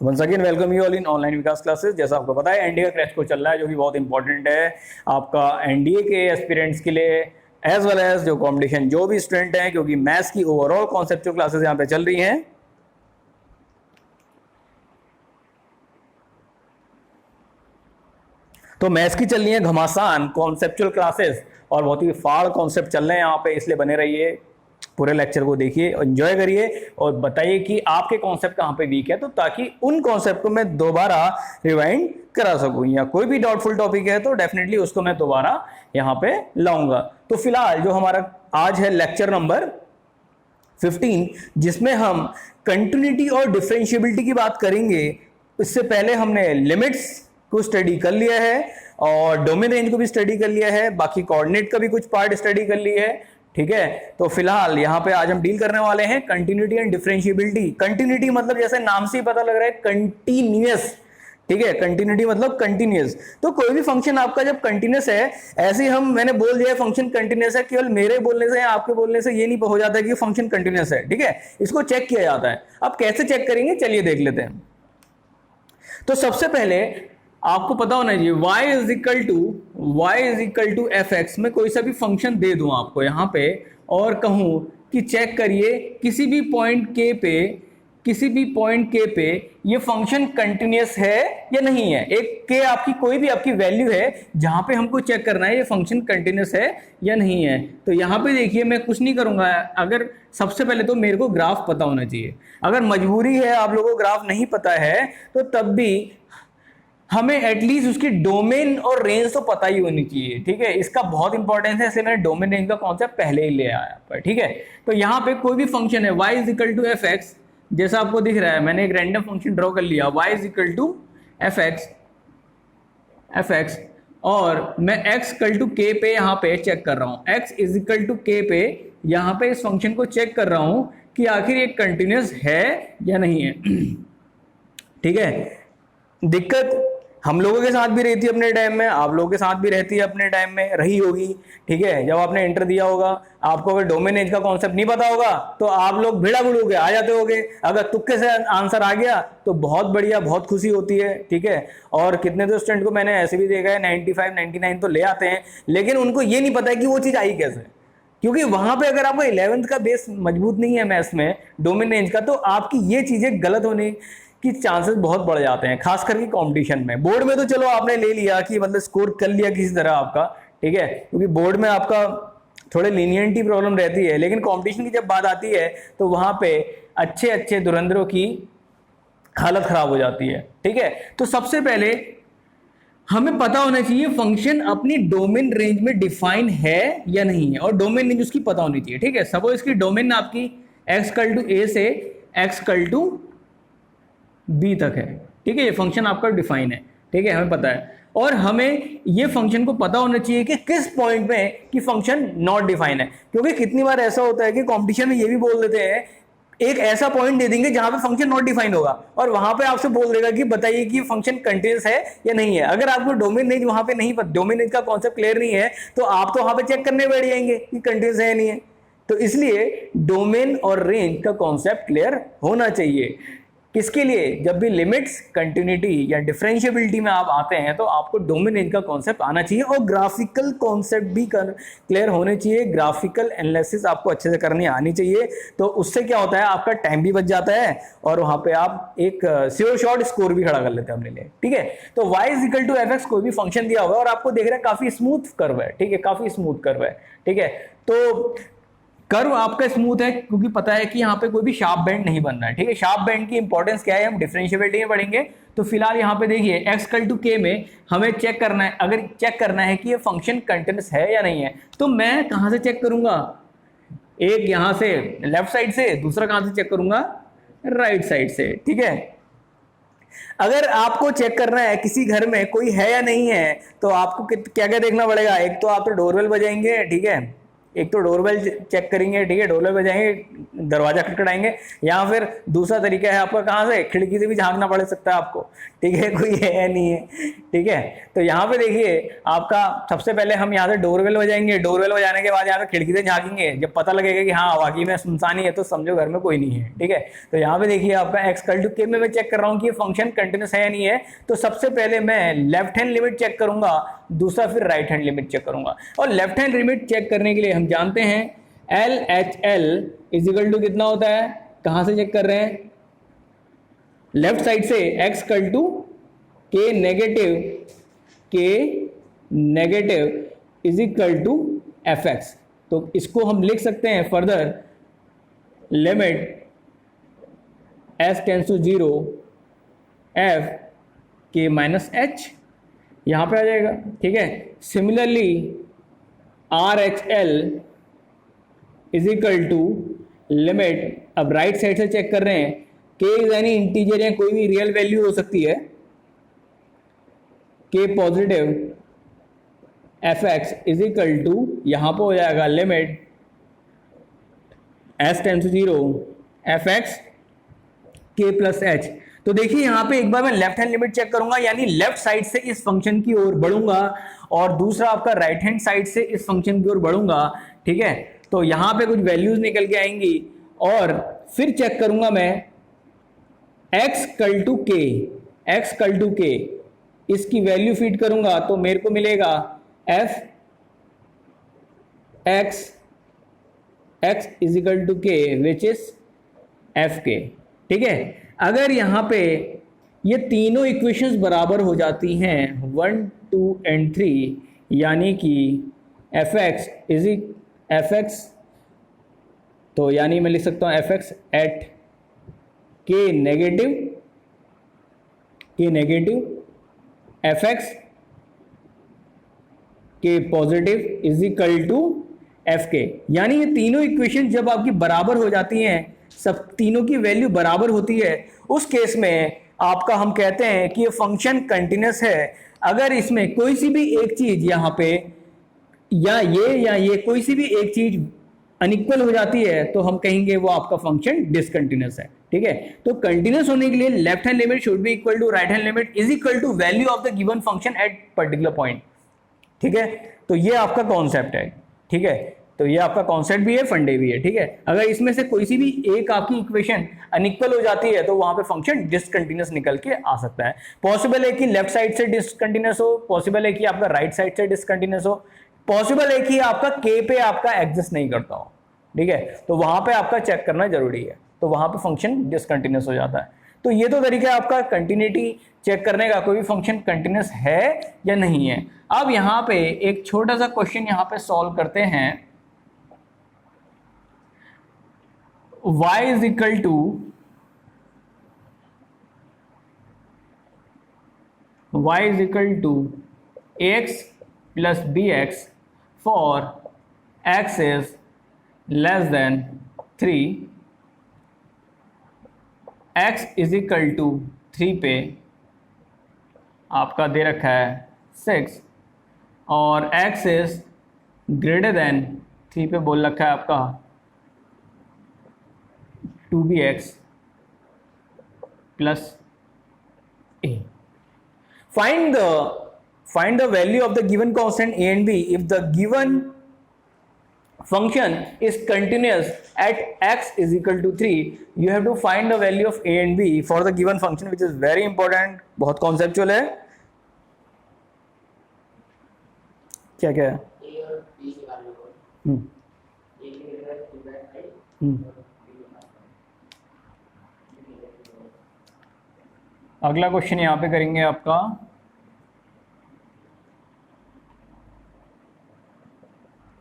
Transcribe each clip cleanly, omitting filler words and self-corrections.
Once again welcome you all in online Vikas classes. जैसा आपको पता है एनडीए का क्रैश कोर्स चल रहा है जो कि बहुत इंपॉर्टेंट है आपका एनडीए के एस्पिरेंट्स के लिए एज वेल एज जो कॉम्पिटिशन जो भी स्टूडेंट हैं, क्योंकि मैथ्स की ओवरऑल कॉन्सेप्चुअल क्लासेस यहाँ पे चल रही हैं। तो मैथ्स की चल रही है घमासान कॉन्सेप्चुअल क्लासेस और बहुत ही फाड़ कॉन्सेप्ट चल रहे हैं यहाँ पे, इसलिए बने रहिए, पूरे लेक्चर को देखिए, एंजॉय करिए और बताइए कि आपके कॉन्सेप्ट कहाँ पे वीक है, तो ताकि उन कॉन्सेप्ट को मैं दोबारा रिवाइंड करा सकूं, या कोई भी डाउटफुल टॉपिक है तो डेफिनेटली उसको मैं दोबारा यहाँ पे लाऊंगा। तो फिलहाल जो हमारा आज है लेक्चर नंबर 15, जिसमें हम कंटिन्यूटी और डिफरेंशिएबिलिटी की बात करेंगे। इससे पहले हमने लिमिट्स को स्टडी कर लिया है और डोमेन रेंज को भी स्टडी कर लिया है, बाकी कोऑर्डिनेट का भी कुछ पार्ट स्टडी कर लिया है। ठीक है, तो फिलहाल यहाँ पे आज हम डील करने वाले हैं कंटिन्यूटी एंड डिफरेंशिएबिलिटी। कंटिन्यूटी मतलब जैसे नाम से ही पता लग रहा है कंटिन्यूअस, ठीक है, कंटिन्यूटी मतलब कंटिन्यूअस। तो कोई भी फंक्शन आपका जब कंटिन्यूअस है, ऐसे ही मैंने बोल दिया फंक्शन कंटिन्यूअस है, केवल मेरे बोलने से या आपके बोलने से ये नहीं हो जाता कि फंक्शन कंटिन्यूअस है। ठीक है, इसको चेक किया जाता है। अब कैसे चेक करेंगे, चलिए देख लेते हैं। तो सबसे पहले आपको पता होना चाहिए y is equal to f x. में कोई सा भी फंक्शन दे दूं आपको यहाँ पे और कहूं कि चेक करिए किसी भी पॉइंट के पे ये फंक्शन कंटिन्यूअस है या नहीं है। एक के आपकी कोई भी आपकी वैल्यू है जहां पे हमको चेक करना है ये फंक्शन कंटिन्यूअस है या नहीं है। तो यहाँ पे देखिए मैं कुछ नहीं करूंगा, अगर सबसे पहले तो मेरे को ग्राफ पता होना चाहिए। अगर मजबूरी है आप लोगों को ग्राफ नहीं पता है तो तब भी हमें एटलीस्ट उसकी डोमेन और रेंज तो पता ही होनी चाहिए। ठीक है, इसका बहुत इंपॉर्टेंस है, इसलिए मैंने डोमेन रेंज का कॉन्सेप्ट पहले ही ले आया पर। ठीक है, तो यहाँ पे कोई भी फंक्शन है y is equal to f x, जैसा आपको दिख रहा है मैंने एक रैंडम फंक्शन ड्रॉ कर लिया y is equal to f x और मैं x इक्वल टू के पे यहाँ पे चेक कर रहा हूँ, x इज इक्वल टू के पे यहाँ पे इस फंक्शन को चेक कर रहा हूँ कि आखिर ये कंटिन्यूअस है या नहीं है। ठीक है, दिक्कत हम लोगों के साथ भी रहती है अपने टाइम में, आप लोगों के साथ भी रहती है अपने टाइम में, रही होगी। ठीक है, जब आपने इंटर दिया होगा, आपको अगर डोमेन रेंज का कॉन्सेप्ट नहीं पता होगा तो आप लोग भिड़ा भिड़ू के आ जाते होगे। अगर तुक्के से आंसर आ गया तो बहुत बढ़िया, बहुत खुशी होती है। ठीक है, और कितने तो स्टूडेंट को मैंने ऐसे भी देखा है 95 99 तो ले आते हैं, लेकिन उनको ये नहीं पता है कि वो चीज़ आई कैसे, क्योंकि वहां पे अगर आपको 11th का बेस मजबूत नहीं है मैथ्स में डोमेन रेंज का, तो आपकी ये चीजें गलत होने की चांसेस बहुत बढ़ जाते हैं, खास करके कंपटीशन में। बोर्ड में तो चलो आपने ले लिया कि मतलब स्कोर कर लिया किसी तरह आपका, ठीक है, क्योंकि बोर्ड में आपका थोड़े लीनियंटी प्रॉब्लम रहती है, लेकिन कंपटीशन की जब बात आती है तो वहां पे अच्छे अच्छे धुरंधरों की हालत खराब हो जाती है। ठीक है, तो सबसे पहले हमें पता होना चाहिए फंक्शन अपनी डोमेन रेंज में डिफाइन है या नहीं है, और डोमेन रेंज उसकी पता होनी चाहिए। ठीक है, सपोज इसकी डोमेन आपकी x इक्वल टू a से x इक्वल टू b तक है। ठीक है, ये फंक्शन आपका डिफाइन है। ठीक है, हमें पता है, और हमें ये फंक्शन को पता होना चाहिए कि किस पॉइंट में कि फंक्शन नॉट डिफाइन है, क्योंकि कितनी बार ऐसा होता है कि कंपटीशन में ये भी बोल देते हैं, एक ऐसा पॉइंट दे देंगे जहां पे फंक्शन नॉट डिफाइन होगा और वहां पे आपसे बोल देगा कि बताइए कि फंक्शन कंटिन्यूअस है या नहीं है। अगर आपको डोमेन रेंज वहां पे नहीं, डोमेन रेंज का कॉन्सेप्ट क्लियर नहीं है, तो आप तो वहां पे चेक करने बैठ जाएंगे कि कंटिन्यूअस है या नहीं है। तो इसलिए डोमेन और रेंज का कॉन्सेप्ट क्लियर होना चाहिए। किसके लिए, जब भी लिमिट्स, कंटिन्यूटी या डिफरेंशिएबिलिटी में आप आते हैं तो आपको डोमेन रेंज का कॉन्सेप्ट आना चाहिए और ग्राफिकल कॉन्सेप्ट भी क्लियर होने चाहिए। ग्राफिकल एनालिसिस आपको अच्छे से करनी आनी चाहिए, तो उससे क्या होता है आपका टाइम भी बच जाता है और वहां पे आप एक श्योर शॉट स्कोर भी खड़ा कर लेते हैं अपने लिए। ठीक है, तो y is equal to f x कोई भी फंक्शन दिया हुआ है और आपको देख रहे हैं काफी स्मूथ कर्व है। ठीक है, काफी स्मूथ कर्व है। ठीक है, तो कर्व आपका स्मूथ है क्योंकि पता है कि यहाँ पे कोई भी शार्प बेंड नहीं बन रहा है। ठीक है, शार्प बेंड की इंपॉर्टेंस क्या है हम डिफरेंशिएबिलिटी में पढ़ेंगे। तो फिलहाल यहाँ पे देखिए x इक्वल टू k में हमें चेक करना है, अगर चेक करना है कि ये फंक्शन कंटिन्यूअस है या नहीं है, तो मैं कहाँ से चेक करूंगा, एक यहाँ से लेफ्ट साइड से, दूसरा कहाँ से चेक करूंगा, राइट साइड से। ठीक है, अगर आपको चेक करना है किसी घर में कोई है या नहीं है, तो आपको क्या क्या देखना पड़ेगा, एक तो आप तो डोरबेल बजाएंगे, ठीक है, एक तो डोरबेल चेक करेंगे, ठीक है, डोरबेल बजाएंगे, दरवाजा खटखटाएंगे, या फिर दूसरा तरीका है आपका कहाँ से, खिड़की से भी झांकना पड़ सकता है आपको, ठीक है, कोई है नहीं है, ठीक है। तो यहाँ पे देखिए आपका सबसे पहले हम यहाँ से डोरबेल बजाएंगे, डोरबेल बजाने के बाद यहाँ पे खिड़की से झांकेंगे, जब पता लगेगा कि हाँ वाकई में सुनसान ही है तो समझो घर में कोई नहीं है, ठीक है। तो यहाँ पे देखिए आपका x इक्वल टू k में मैं चेक कर रहा हूँ कि ये फंक्शन कंटिन्यूस है या नहीं है। तो सबसे पहले मैं लेफ्ट हैंड लिमिट चेक करूंगा, दूसरा फिर राइट हैंड लिमिट चेक करूंगा। और लेफ्ट हैंड लिमिट चेक करने के लिए हम जानते हैं LHL इज इक्वल टू कितना होता है, कहां से चेक कर रहे हैं, लेफ्ट साइड से x equal to k negative is equal to fx। तो इसको हम लिख सकते हैं further limit s tends to 0 f k minus h, यहां पे आ जाएगा, ठीक है। Similarly RHL is equal to limit, अब राइट साइड से चेक कर रहे हैं, k यानी इंटीजर या कोई भी रियल वैल्यू हो सकती है, k positive fx is equal to यहां पर हो जाएगा limit s tends to 0 fx k plus h। तो देखिए यहाँ पे एक बार मैं लेफ्ट हैंड लिमिट चेक करूंगा, यानी लेफ्ट साइड से इस फंक्शन की ओर बढ़ूंगा, और दूसरा आपका राइट हैंड साइड से इस फंक्शन की ओर बढ़ूंगा, ठीक है। तो यहाँ पे कुछ वैल्यूज निकल के आएंगी, और फिर चेक करूंगा मैं x इक्वल टू k, इसकी वैल्यू फीड करूंगा तो मेरे को मिलेगा f x is equal to k which is fk, ठीक है। अगर यहां पे ये तीनों इक्वेशंस बराबर हो जाती हैं 1 2 एंड 3, यानी कि fx, तो यानी मैं लिख सकता हूं fx at k negative fx k positive is equal to fk। यानी ये तीनों इक्वेशन जब आपकी बराबर हो जाती हैं, सब तीनों की वैल्यू बराबर होती है, उस केस में आपका हम कहते हैं कि ये फंक्शन कंटिन्यूस है। अगर इसमें कोई सी भी एक चीज यहाँ पे या ये कोई सी भी एक चीज अनइक्वल हो जाती है तो हम कहेंगे वो आपका फंक्शन डिसकंटिन्यूस है, ठीक है। तो कंटिन्यूस होने के लिए left hand limit should be equal to right hand limit is equal to value of the given function at particular point, ठीक है। तो ये आपका कॉन्सेप्ट है, ठीक है। तो ये आपका कॉन्सेप्ट भी है, फंडे भी है, ठीक है। अगर इसमें से कोई सी भी एक आपकी इक्वेशन अनइक्वल हो जाती है तो वहां पे फंक्शन डिसकंटिन्यूस निकल के आ सकता है। पॉसिबल है कि लेफ्ट साइड से डिसकंटिन्यूस हो, पॉसिबल है कि आपका राइट साइड से डिसकंटिन्यूस हो, पॉसिबल है कि आपका के पे आपका एग्जिस्ट नहीं करता हो, ठीक है। तो वहां पे आपका चेक करना जरूरी है, तो वहां पे फंक्शन डिसकंटिन्यूस हो जाता है। तो ये तो तरीका है आपका कंटिन्यूटी चेक करने का, कोई भी फंक्शन कंटिन्यूस है या नहीं है। अब यहाँ पे एक छोटा सा क्वेश्चन यहाँ पे सॉल्व करते हैं। y is equal to ax plus bx for x is less than 3, x is equal to 3 पे आपका दे रखा है 6, और x is greater than 3 पे बोल रखा है आपका 2bx plus a. Find the value of the given constant a and b if the given function is continuous at x is equal to 3. You have to find the value of a and b for the given function, which is very important, बहुत conceptual है। क्या क्या है? अगला question यहां पे करेंगे आपका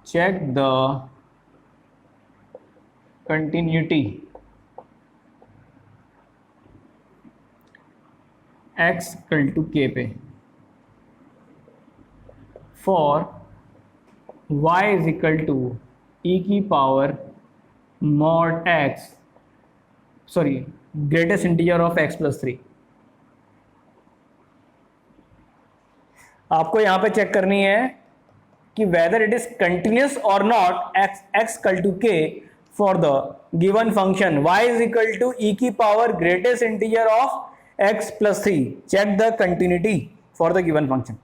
check the continuity x equal to k पे for y is equal to e की power mod x, sorry greatest integer of x plus 3। आपको यहां पे चेक करनी है कि वेदर इट इज कंटिन्यूस और not x equal to k for the given function y is equal to e की power greatest integer of x plus 3. Check the continuity for the given function.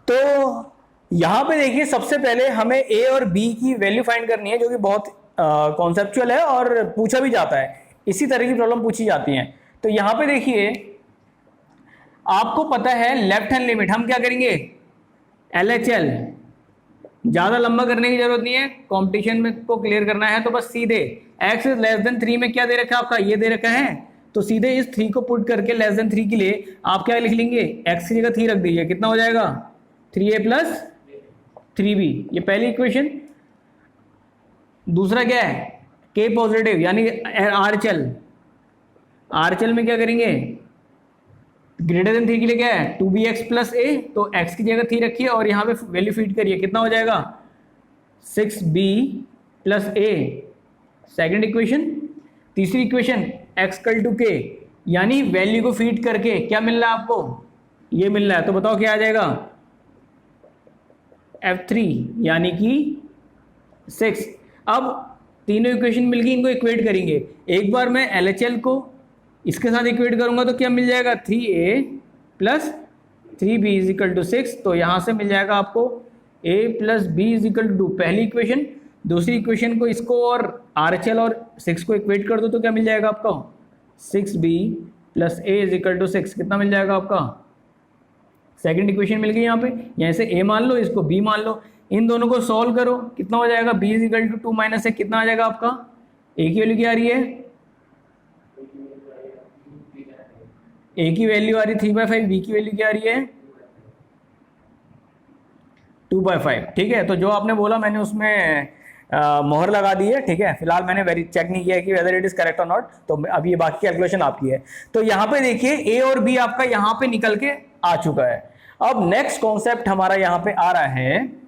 तो यहां पे देखिए सबसे पहले हमें a और b की वैल्यू फाइंड करनी है, जो कि बहुत कॉन्सेप्चुअल है और पूछा भी जाता है. इसी तरह की प्रॉब्लम पूछी जाती हैं. तो यहां पे देखिए आपको पता है लेफ्ट हैंड लिमिट हम क्या करेंगे, LHL. ज्यादा लंबा करने की जरूरत नहीं है, कंपटीशन में को क्लियर करना है तो बस सीधे x इज लेस देन 3 में क्या दे रखा है आपका, ये दे रखा है. तो सीधे इस 3 को पुट करके लेस देन 3 के लिए आप क्या लिख लेंगे, x की जगह 3 रख दीजिए. कितना हो जाएगा 3a प्लस 3b. ये पहली इक्वेशन. दूसरा क्या है k पॉजिटिव यानी RHL. RHL में क्या करेंगे, ग्रेटर देन 3 के लिए क्या है 2bx प्लस a. तो x की जगह 3 रखिए और यहाँ पे वैल्यू फीड करिए. कितना हो जाएगा 6b plus a. Second equation. तीसरी equation x equal to k यानी वैल्यू को फीड करके क्या मिल रहा है आपको, ये मिल रहा है. तो बताओ क्या आ जाएगा f3 यानी कि 6. अब तीनों इक्वेशन मिलके इनको इक्वेट करेंगे. एक बार मैं LHL को इसके साथ इक्वेट करूंगा तो क्या मिल जाएगा 3a plus 3b is equal to 6. तो यहां से मिल जाएगा आपको a plus b is equal to 2. पहली इक्वेशन. दूसरी इक्वेशन को इसको और RHL और 6 को इक्वेट कर दो तो क्या मिल जाएगा आपका 6b plus a is equal to 6. कितना मिल जाएगा आपका, सेकंड इक्वेशन मिल गई. यहाँ पे यहाँ से a मान लो, इसको b मान लो. इन दोनों को सॉल्व करो. कितना हो जाएगा b is equal to 2 minus 1. कितना आ जाएगा आपका, a की वैल्यू क्या आ रही है, a की वैल्यू आ रही है 3/5. b की वैल्यू क्या आ रही है 2/5. ठीक है. तो जो आपने बोला मैंने उसमें मोहर लगा दी है. ठीक है. फिलहाल मैंने चेक नहीं किया कि वेदर इट इज करेक्ट और नॉट. तो अब ये बाकी कैलकुलेशन आपकी है. तो यहाँ पे देखिए a और b आपका यहाँ पे निकल के आ चुका है. अब नेक्स्ट कॉन्सेप्ट हमारा यहाँ पे आ रहा है.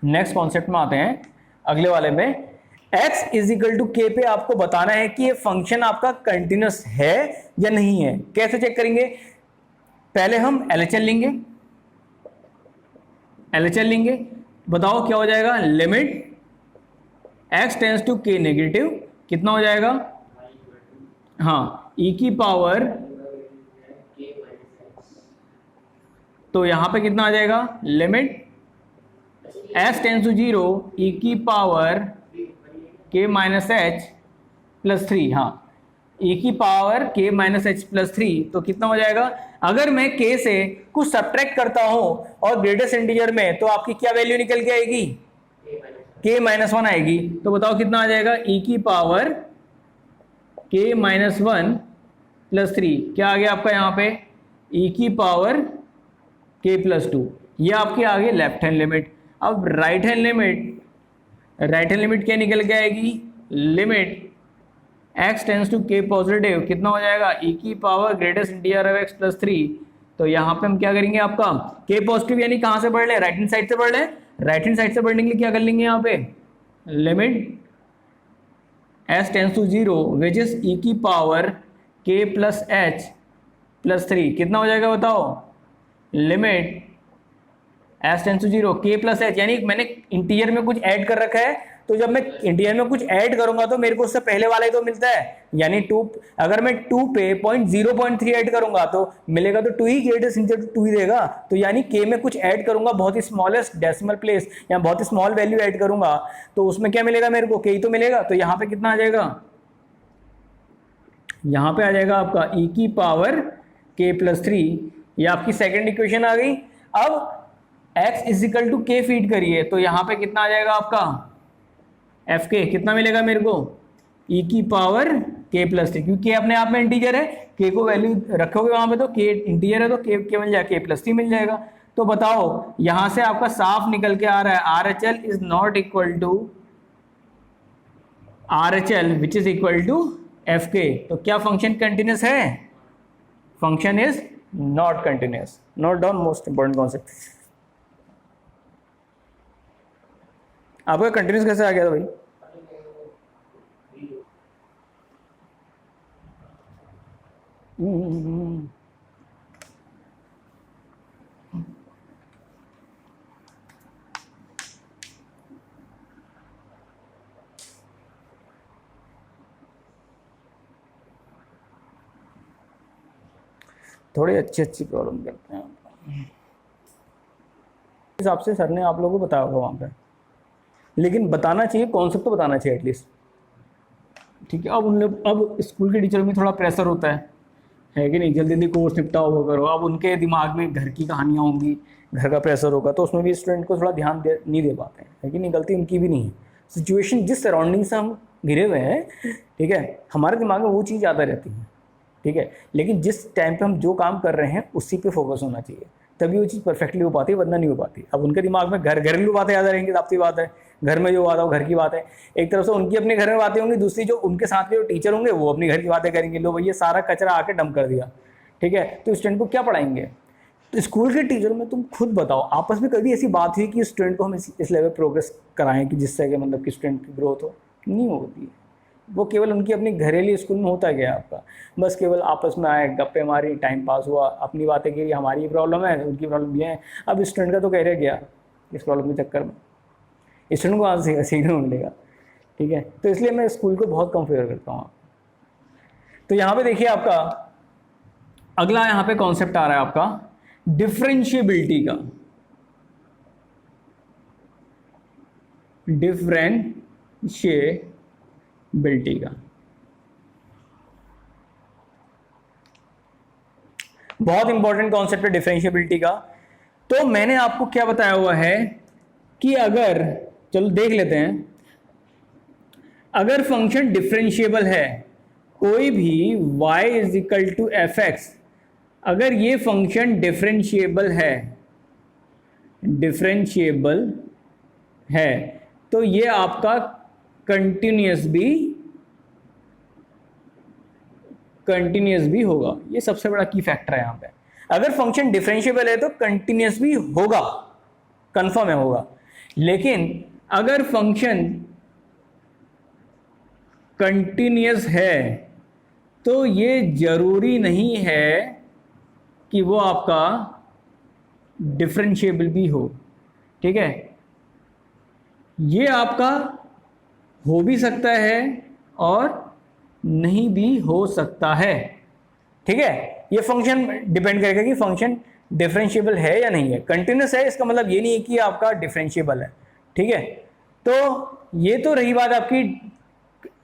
नेक्स्ट कॉन्सेप्ट में आते हैं अगले वाले में. x is equal to k पे आपको बताना है कि ये फंक्शन आपका कंटिन्यूस है या नहीं है. कैसे चेक करेंगे, पहले हम LHL लेंगे. LHL लेंगे, बताओ क्या हो जाएगा, limit x tends to k negative. कितना हो जाएगा, हाँ e की पावर, तो यहां पे कितना आ जाएगा limit s tends to 0 e की power k minus h plus 3. हाँ e की power k minus h plus 3. तो कितना हो जाएगा, अगर मैं k से कुछ सब्ट्रैक्ट करता हूं और ग्रेटेस्ट इंटीजर में तो आपकी क्या वैल्यू निकल के आएगी, k माइनस 1 आएगी. तो बताओ कितना आ जाएगा, e की पावर k माइनस 1 प्लस 3. क्या आ गया आपका यहाँ पे e की पावर k प्लस 2. ये आपकी आ गई लेफ्ट हैंड लिमिट. अब राइट हैंड लिमिट क्या निकल के आएगी, limit x tends to k positive. कितना हो जाएगा e की power greatest integer of x plus 3. तो यहाँ पे हम क्या करेंगे, आपका k पॉजिटिव यानी कहाँ से पढ़ ले, राइट हैंड साइड से पढ़ ले. राइट हैंड साइड से पढ़ने के लिए क्या कर लेंगे, यहाँ पे limit s tends to 0 which is e की power k plus h plus 3. कितना हो जाएगा बताओ, limit s tends to 0 k plus h. यानी मैंने इंटीजर में कुछ ऐड कर रखा है, तो जब मैं इंटीजर में कुछ ऐड करूंगा तो मेरे को उससे पहले वाला ही तो मिलता है. यानी 2, अगर मैं 2 पे 0.3 ऐड करूंगा तो मिलेगा तो 2 ही, ग्रेटेस्ट इंटीजर 2 ही देगा. तो यानी k में कुछ ऐड करूंगा, बहुत ही स्मॉलेस्ट डेसिमल प्लेस या बहुत ही स्मॉल वैल्यू ऐड करूंगा तो उसमें क्या मिलेगा मेरे को, k ही तो मिलेगा. तो यहाँ पे कितना आ जाएगा, यहाँ पे आ जाएगा आपका e की पावर k प्लस 3. ये आपकी सेकेंड इक्वेशन आ गई. अब x is equal to k feed करिए तो यहाँ पे कितना आ जाएगा आपका fk. कितना मिलेगा मेरे को, e की पावर k प्लस 3. क्योंकि k अपने आप में इंटीजर है, k को वैल्यू रखोगे वहां पे तो k इंटीजर है तो k मिल जाएगा, k प्लस 3 मिल जाएगा. तो बताओ यहां से आपका साफ निकल के आ रहा है RHL is not equal to RHL which is equal to fk. तो क्या फंक्शन कंटिन्यूस है, function is not continuous. Note down most important concept. आपका कंटिन्यूस कैसे आ गया था भाई, थोड़ी अच्छी अच्छी प्रॉब्लम करते हैं हिसाब से सर ने आप लोगों को बताया होगा वहाँ पे, लेकिन बताना चाहिए, कॉन्सेप्ट तो बताना चाहिए एटलीस्ट। ठीक है, अब उन लोग, अब स्कूल के टीचर में थोड़ा प्रेशर होता है कि नहीं, जल्दी जल्दी कोर्स निपटाओ वो करो। अब उनके दिमाग में घर की कहानियाँ होंगी, घर का प्रेशर होगा, तो उसमें भी स्टूडेंट को थोड़ा ध्यान नहीं दे पाते हैं, है कि नहीं। गलती उनकी भी नहीं है, सिचुएशन जिस सराउंडिंग से हम घिरे हुए हैं, ठीक है, हमारे दिमाग में वो चीज़ ज़्यादा रहती है, ठीक है। लेकिन जिस टाइम पे हम जो काम कर रहे हैं उसी पे फोकस होना चाहिए, तभी वो चीज़ परफेक्टली हो पाती है, वरना नहीं हो पाती। अब उनके दिमाग में घरेलू बातें ज़्यादा रहेंगी, आपकी बात है, घर में जो बात हो घर की बात है। एक तरफ से उनकी अपने घर में बातें होंगी, दूसरी जो उनके साथ के जो टीचर होंगे वो अपनी घर की बातें करेंगे। लो भैया सारा कचरा आके डंप कर दिया, ठीक है, तो स्टूडेंट को क्या पढ़ाएंगे। तो स्कूल के टीचर में तुम खुद बताओ, आपस में कभी ऐसी बात हुई कि स्टूडेंट को हम इस लेवल प्रोग्रेस कराएं कि जिससे कि मतलब कि स्टूडेंट की ग्रोथ हो? नहीं होती। वो केवल उनकी अपनी घरेलू स्कूल में होता गया आपका, बस केवल आपस में आए, गप्पे मारी, टाइम पास हुआ, अपनी बातें की, हमारी प्रॉब्लम है, उनकी प्रॉब्लम ये है। अब स्टूडेंट का तो कह रह गया इस प्रॉब्लम के चक्कर में, स्टूडेंट को आज सीखने को मिलेगा, ठीक है। तो इसलिए मैं स्कूल को बहुत कम फेवर करता हूँ। तो यहाँ पे देखिए आपका अगला यहाँ पे कॉन्सेप्ट आ रहा है आपका डिफरेंशिएबिलिटी का। डिफरेंशिएबिलिटी का बहुत इंपॉर्टेंट कॉन्सेप्ट है डिफरेंशिएबिलिटी का। तो मैंने आपको क्या बताया हुआ है कि अगर, चलो देख लेते हैं, अगर फंक्शन डिफरेंशिएबल है, कोई भी y is equal to f x, अगर ये फंक्शन डिफरेंशिएबल है तो ये आपका कंटिन्यूअस भी होगा। ये सबसे बड़ा की फैक्टर है यहाँ पे। अगर फंक्शन डिफरेंशिएबल है तो कंटिन्यूअस भी होगा, कंफर्म है होगा। लेकिन अगर फंक्शन कंटिन्यूअस है तो ये जरूरी नहीं है कि वो आपका डिफरेंशिएबल भी हो, ठीक है। ये आपका हो भी सकता है और नहीं भी हो सकता है, ठीक है। ये फंक्शन डिपेंड करेगा कि फंक्शन डिफरेंशिएबल है या नहीं है। कंटिन्यूअस है इसका मतलब ये नहीं है कि आपका डिफरेंशिएबल है, ठीक है। तो ये तो रही बात आपकी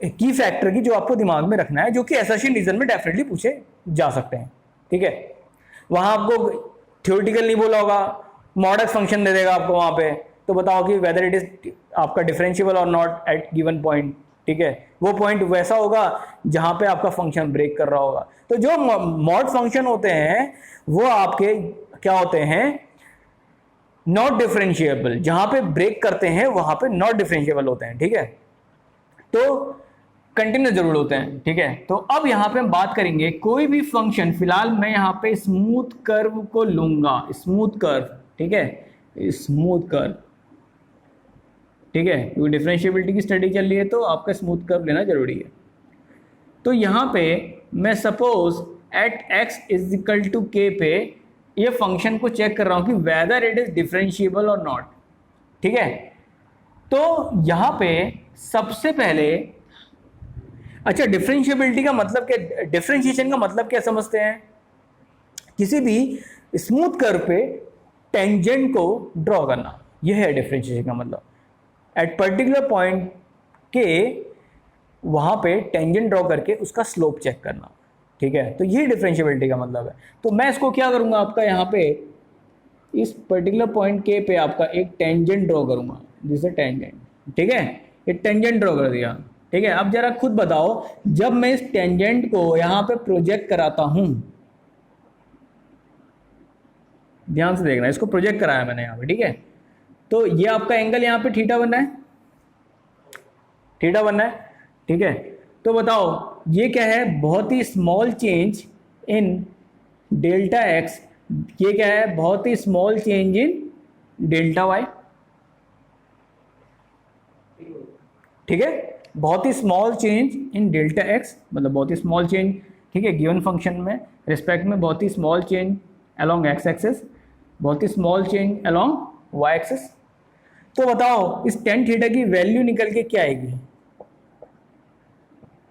की फैक्टर की, जो आपको दिमाग में रखना है, जो कि एसर्शन रीजन में डेफिनेटली पूछे जा सकते हैं, ठीक है। वहां आपको थ्योरेटिकल नहीं बोला होगा, मॉडर्न फंक्शन दे देगा आपको वहां पे, तो बताओ कि वेदर इट इज आपका डिफरेंशिएबल और नॉट एट गिवन पॉइंट, ठीक है। वो पॉइंट वैसा होगा जहां पे आपका फंक्शन ब्रेक कर रहा होगा। तो जो मॉड फंक्शन होते हैं वो आपके क्या होते हैं, नॉट डिफरेंशिएबल। जहां पे ब्रेक करते हैं वहां पे नॉट डिफरेंशिएबल होते हैं, ठीक है। तो कंटिन्यूस जरूर होते हैं, ठीक है। तो अब यहां पे हम बात करेंगे कोई भी फंक्शन, फिलहाल मैं यहां पे स्मूथ कर्व को लूंगा, स्मूथ कर्व, ठीक है, स्मूथ कर्व, ठीक है, क्योंकि डिफरेंशिएबिलिटी की स्टडी चल रही है तो आपका स्मूथ कर्व लेना जरूरी है। तो यहां पे मैं suppose at x is equal to k पे ये फंक्शन को चेक कर रहा हूं कि वेदर इट इज डिफरेंशिएबल और नॉट, ठीक है। तो यहां पे सबसे पहले, अच्छा डिफरेंशिएबिलिटी का मतलब क्या, डिफरेंशिएशन का मतलब क्या समझते हैं, किसी भी स्मूथ कर्व पे टेंजेंट को ड्रॉ करना, यह है डिफरेंशिएशन का मतलब। एट पर्टिकुलर पॉइंट के वहां पे टेंजेंट ड्रॉ करके उसका स्लोप चेक करना, ठीक है। तो ये डिफरेंशिएबिलिटी का मतलब है। तो मैं इसको क्या करूंगा, आपका यहाँ पे इस पर्टिकुलर पॉइंट के पे आपका एक टेंजेंट ड्रॉ करूंगा, जिसे टेंजेंट, ठीक है, एक टेंजेंट ड्रॉ कर दिया, ठीक है। अब जरा खुद बताओ, जब मैं इस टेंजेंट को यहां पे प्रोजेक्ट कराता हूं, ध्यान से देखना, इसको प्रोजेक्ट कराया मैंने यहां पे, ठीक है। तो ये आपका एंगल यहां पे थीटा बनना है, थीटा बनना है, ठीक है। तो बताओ ये क्या है, बहुत ही small change in delta x, ये क्या है, बहुत ही small change in delta y, ठीक है। बहुत ही small change in delta x मतलब बहुत ही स्मॉल चेंज ठीक है, गिवन फंक्शन में रिस्पेक्ट में बहुत ही small change along x axis, बहुत ही small change along y axis. तो बताओ इस टेन थीटा की वैल्यू निकल के क्या आएगी?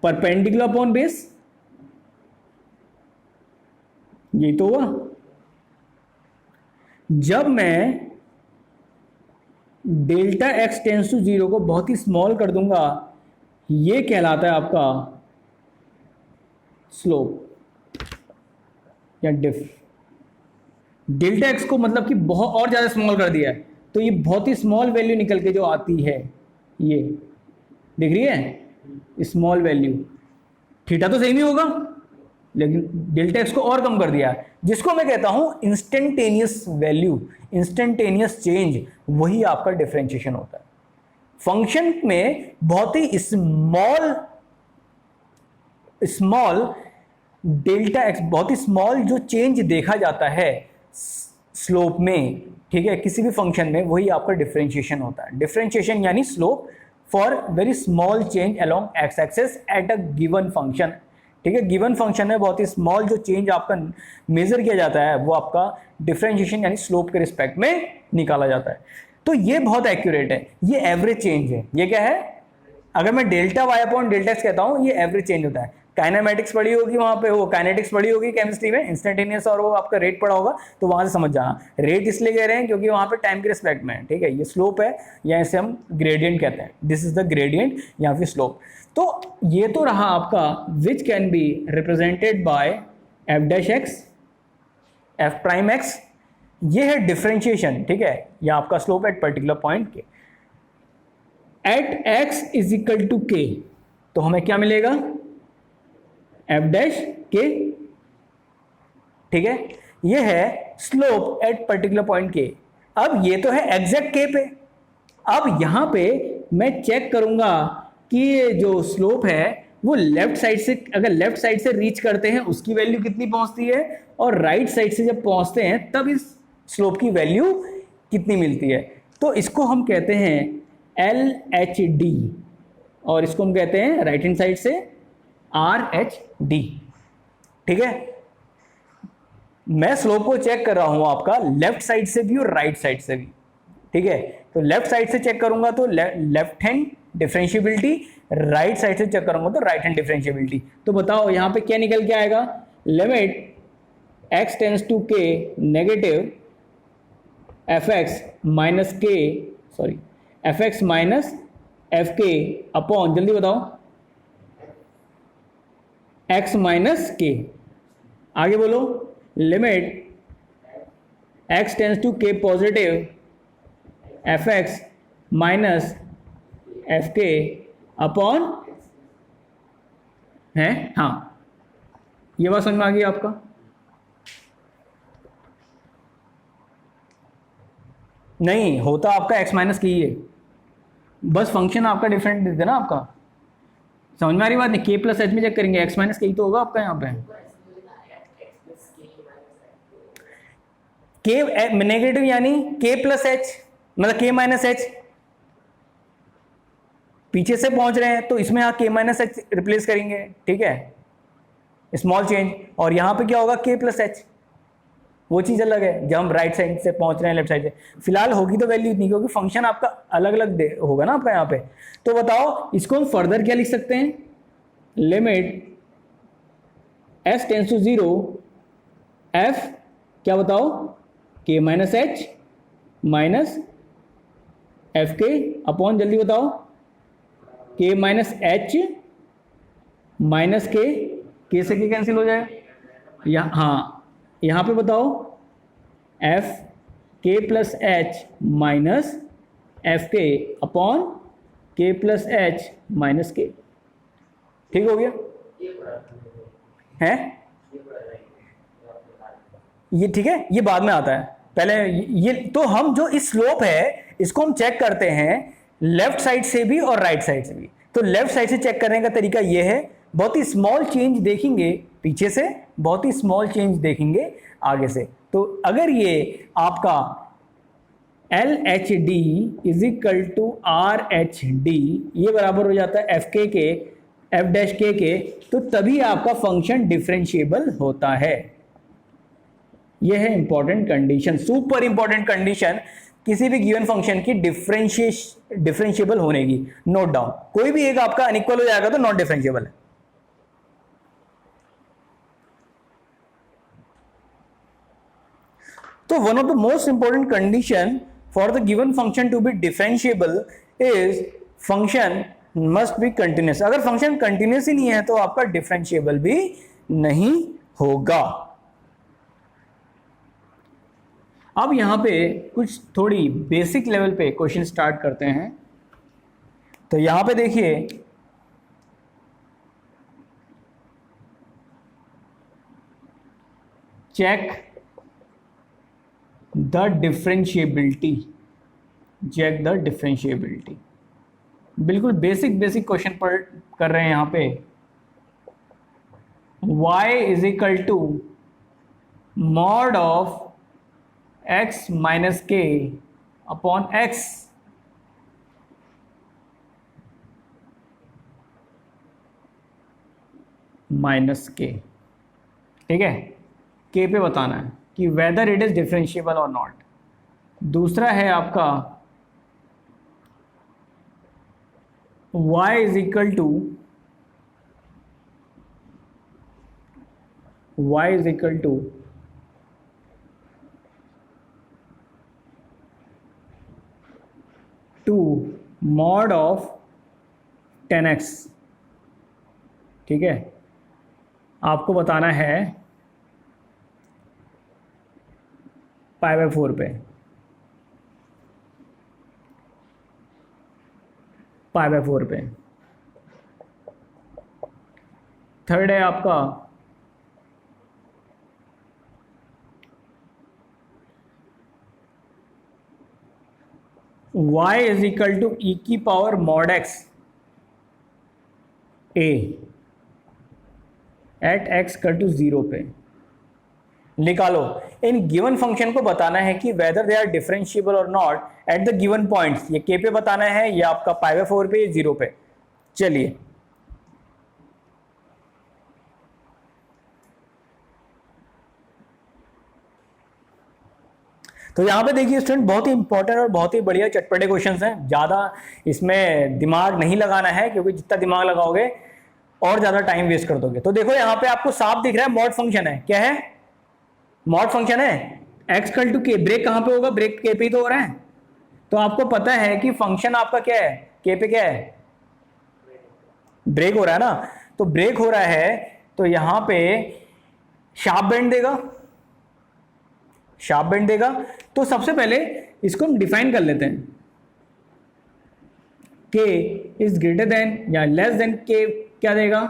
परपेंडिकुलर अपॉन बेस, ये तो हुआ। जब मैं डेल्टा एक्स टेंस टू 0 को बहुत ही स्मॉल कर दूंगा, ये कहलाता है आपका स्लोप या डिफ। डेल्टा एक्स को मतलब कि बहुत और ज्यादा स्मॉल कर दिया है, तो ये बहुत ही स्मॉल वैल्यू निकल के जो आती है, ये दिख रही है स्मॉल वैल्यू। थीटा तो सेम ही होगा, लेकिन डेल्टा एक्स को और कम कर दिया, जिसको मैं कहता हूं इंस्टेंटेनियस वैल्यू, इंस्टेंटेनियस चेंज, वही आपका डिफरेंशिएशन होता है। फंक्शन में बहुत ही स्मॉल डेल्टा एक्स, बहुत ही स्मॉल जो चेंज देखा जाता है स्लोप में, ठीक है, किसी भी फंक्शन में, वही आपका डिफरेंशिएशन होता है। डिफरेंशिएशन यानी slope for very small change along x axis at a given function. ठीक है, गिवन फंक्शन में बहुत ही स्मॉल जो चेंज आपका मेजर किया जाता है, वो आपका डिफरेंशिएशन यानी स्लोप के रिस्पेक्ट में निकाला जाता है। तो ये बहुत एक्यूरेट है, ये एवरेज चेंज है। ये क्या है? अगर मैं delta y upon delta x कहता हूं, ये एवरेज चेंज होता है। काइनेमेटिक्स पढ़ी होगी वहां पे, वो काइनेटिक्स पढ़ी होगी केमिस्ट्री में, इंस्टेंटेनियस और वो आपका रेट पढ़ा होगा, तो वहां से समझ जाना। रेट इसलिए कह रहे हैं क्योंकि वहां पे टाइम के रिस्पेक्ट में है, ठीक है। ये स्लोप है, या इसे हम ग्रेडियंट कहते हैं, दिस इज द ग्रेडियंट या फिर स्लोप। तो ये तो रहा आपका which can be represented by f dash x, f prime x, ये है डिफरेंशिएशन, ठीक है, या आपका slope at particular point k. At x is equal to k, तो हमें क्या मिलेगा? एफ डैश के, ठीक है, ये है स्लोप एट पर्टिकुलर पॉइंट के। अब ये तो है एग्जैक्ट के पे। अब यहां पे मैं चेक करूंगा कि ये जो स्लोप है वो लेफ्ट साइड से, अगर लेफ्ट साइड से रीच करते हैं उसकी वैल्यू कितनी पहुंचती है, और राइट साइड से जब पहुंचते हैं तब इस स्लोप की वैल्यू कितनी मिलती है। तो इसको हम कहते हैं LHD, और इसको हम कहते हैं राइट हैंड साइड से RHD, ठीक है। मैं स्लोप को चेक कर रहा हूं आपका लेफ्ट साइड से भी और राइट साइड से भी, ठीक है। तो लेफ्ट साइड से चेक करूंगा तो left hand differentiability, right side से चेक करूंगा तो राइट हैंड डिफरेंशिएबिलिटी। तो बताओ यहां पे क्या निकल के आएगा? Limit x tends to k negative fx minus k, sorry fx minus fk upon, जल्दी बताओ, x माइनस k। आगे बोलो, limit x tends to k positive fx minus fk upon है, हाँ, ये बात समझ में आ गई आपका? नहीं होता, आपका x माइनस की है, बस फंक्शन आपका डिफरेंट देते ना आपका। समझ में आ रही बात नहीं? k प्लस एच में चेक करेंगे, x माइनस की तो होगा आपका यहाँ पे। k नेगेटिव यानी k प्लस एच, मतलब k माइनस एच, पीछे से पहुंच रहे हैं तो इसमें यहाँ k माइनस एच रिप्लेस करेंगे, ठीक है, स्मॉल चेंज। और यहां पे क्या होगा? k प्लस एच, वो चीज अलग है जब हम राइट साइड से पहुंच रहे हैं लेफ्ट साइड से। फिलहाल होगी तो वैल्यू इतनी, क्योंकि फंक्शन आपका अलग अलग होगा ना आपका यहाँ पे। तो बताओ इसको हम फर्दर क्या लिख सकते हैं? Limit s tends to 0 f, क्या बताओ, k minus h minus f k upon, जल्दी बताओ, k माइनस एच माइनस के से के कैंसिल हो जाए, हाँ, यहां पे बताओ एफ के plus H minus f k upon के प्लस एच माइनस के, ठीक हो गया है? ये ठीक है, ये बाद में आता है, पहले ये। तो हम जो इस स्लोप है इसको हम चेक करते हैं लेफ्ट साइड से भी और राइट साइड से भी। तो लेफ्ट साइड से चेक करने का तरीका ये है, बहुत ही स्मॉल चेंज देखेंगे पीछे से, बहुत ही स्मॉल चेंज देखेंगे आगे से। तो अगर ये आपका LHD is equal to RHD, ये बराबर हो जाता है FK के एफ डैश के, तो तभी आपका फंक्शन डिफरेंशिएबल होता है। यह है important condition, super important condition किसी भी गिवन फंक्शन की डिफरेंशिएबल होने की। नोट डाउन, कोई भी एक आपका अनइक्वल हो जाएगा तो नॉट डिफरेंशिएबल है। तो one of the most important condition for the given function to be differentiable is function must be continuous. अगर फंक्शन कंटिन्यूस ही नहीं है तो आपका डिफरेंशिएबल भी नहीं होगा। अब यहां पे कुछ थोड़ी बेसिक लेवल पे क्वेश्चन स्टार्ट करते हैं। तो यहां पे देखिए, check the differentiability, check the differentiability. बिल्कुल बेसिक क्वेश्चन पर कर रहे हैं यहां पे। y is equal to mod of x minus k upon x minus k. ठीक है, के पे बताना है कि वेदर इट इज डिफरेंशिएबल और नॉट। दूसरा है आपका y is equal to two mod of 10x। ठीक है, आपको बताना है पाई बाय 4 पे, पाई बाय 4 पे। थर्ड है आपका y is equal to e की power mod x a at x equal to 0 पे। निकालो, इन गिवन फंक्शन को बताना है कि वेदर दे आर डिफरेंशिएबल और not at the given points. ये के पे बताना है, या आपका पाई बाय 4 पे, 0 पे। चलिए, तो यहां पे देखिए स्टूडेंट, बहुत ही इंपॉर्टेंट और बहुत ही बढ़िया चटपटे क्वेश्चंस हैं। ज्यादा इसमें दिमाग नहीं लगाना है, क्योंकि जितना दिमाग लगाओगे और ज्यादा टाइम वेस्ट कर दोगे। तो देखो यहां पे आपको साफ दिख रहा है, मॉड फंक्शन है। क्या है? मॉड फंक्शन है। एक्स इक्वल टू के, ब्रेक कहां पे होगा? ब्रेक के पे ही तो हो रहा है। तो आपको पता है कि फंक्शन आपका क्या है, के पे क्या है, ब्रेक हो रहा है ना। तो ब्रेक हो रहा है तो यहां पे शार्प बेंड देगा, शार्प बेंड देगा। तो सबसे पहले इसको हम डिफाइन कर लेते हैं। के इज ग्रेटर देन या लेस देन के क्या देगा?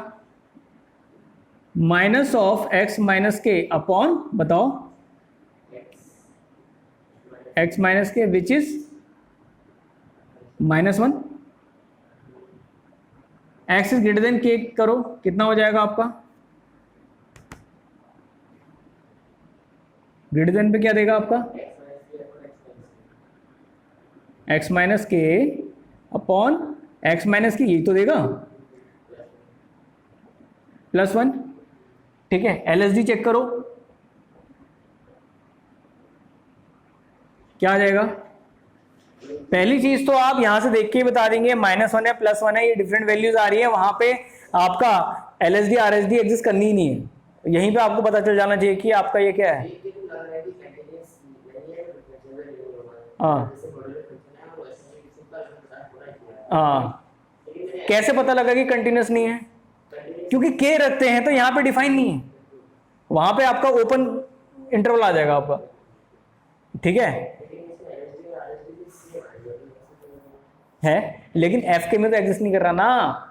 Minus of x minus k upon, बताओ, एक्स माइनस के which is -1। X is greater than के करो, कितना हो जाएगा आपका? ग्रेटर देन पे क्या देगा आपका? X minus k upon x minus के, यही तो देगा, +1। ठीक है, LSD चेक करो, क्या आ जाएगा? पहली चीज तो आप यहां से देख के ही बता देंगे, -1 है, +1 है, ये डिफरेंट वैल्यूज आ रही है। वहां पे आपका LSD RSD एग्जिस्ट करनी ही नहीं है। यहीं पे आपको पता चल जाना चाहिए कि आपका ये क्या है। हाँ हाँ, कैसे पता लगा कि कंटिन्यूस नहीं है? क्योंकि के रखते हैं तो यहां पे डिफाइन नहीं है, वहां पे आपका ओपन इंटरवल आ जाएगा आपका। ठीक है, लेकिन एफ के में तो एग्जिस्ट नहीं कर रहा ना।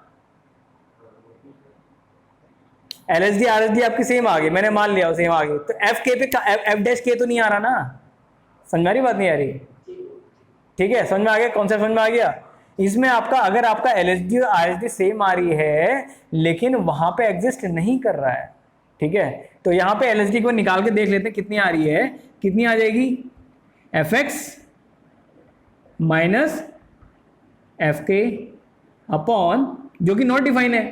LSD RSD आपकी सेम आ गई, मैंने मान लिया सेम आ गई, तो एफ के पे एफ डैश के तो नहीं आ रहा ना। समझ में आ रही बात? नहीं आ रही? ठीक है, समझ में आ गया, कॉन्सेप्ट समझ में आ गया। इसमें आपका अगर आपका LSD और RSD सेम आ रही है लेकिन वहां पे एग्जिस्ट नहीं कर रहा है, ठीक है, तो यहां पे LSD को निकाल के देख लेते हैं कितनी आ रही है। कितनी आ जाएगी? fx minus f k upon, जो कि नॉट डिफाइन है,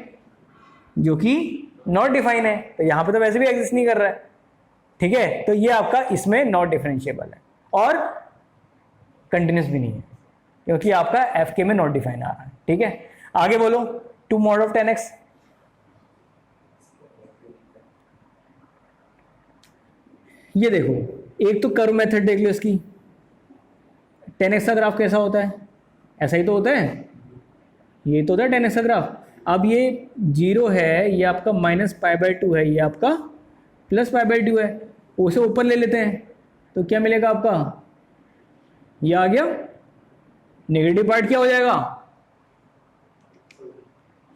जो कि नॉट डिफाइन है, तो यहाँ पे तो वैसे भी एग्जिस्ट नहीं कर रहा है, ठीक है। तो ये आपका इसमें नॉट डिफरेंशिएबल है और कंटिन्यूस भी नहीं है, क्योंकि आपका एफ के में नॉट डिफाइन आ रहा है, ठीक है। आगे बोलो 2 mod of 10x। ये देखो, एक तो कर्व मेथड देख लो इसकी, 10x का ग्राफ कैसा होता है, ऐसा ही तो होता है, ये तो होता है 10x का ग्राफ। अब ये 0 है, ये आपका -π/2 है, ये आपका +π/2 है, उसे ऊपर ले लेते हैं तो क्या मिलेगा आपका, ये आ गया, नेगेटिव पार्ट क्या हो जाएगा,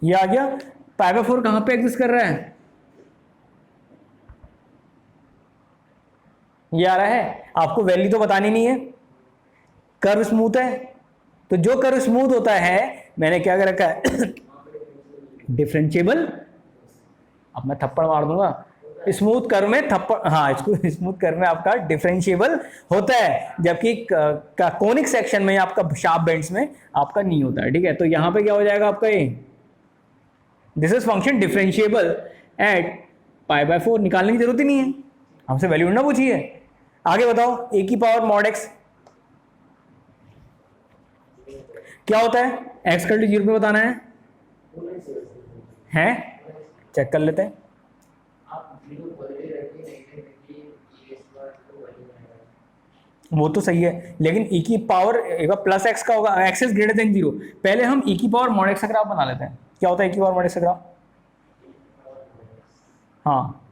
ये आ गया। π/4 कहां पे एग्जिस्ट कर रहा है, ये आ रहा है। आपको वैल्यू तो बतानी नहीं है, कर्व स्मूथ है, तो जो कर्व स्मूथ होता है मैंने क्या कर रखा है डिफरेंशिएबल। अब मैं थप्पड़ मार दूंगा, स्मूथ कर्व में थप्पड़, हाँ इसको स्मूथ कर्व में आपका डिफरेंशिएबल होता है, जबकि कोनिक सेक्शन में आपका शार्प बेंड्स में आपका नहीं होता है, ठीक है। तो यहां पे क्या हो जाएगा आपका, ये this is function differentiable at π/4। निकालने की जरूरत ही नहीं है, हमसे वैल्यू ना पूछिए। आगे बताओ e⁻mod x क्या होता है, x = 0 पे बताना है चेक कर लेते हैं। वो तो सही है, लेकिन e की पावर प्लस x का होगा, x इज ग्रेटर देन 0। पहले हम e⁻mod x का ग्राफ बना लेते हैं। क्या होता है e⁻mod x का ग्राफ, हाँ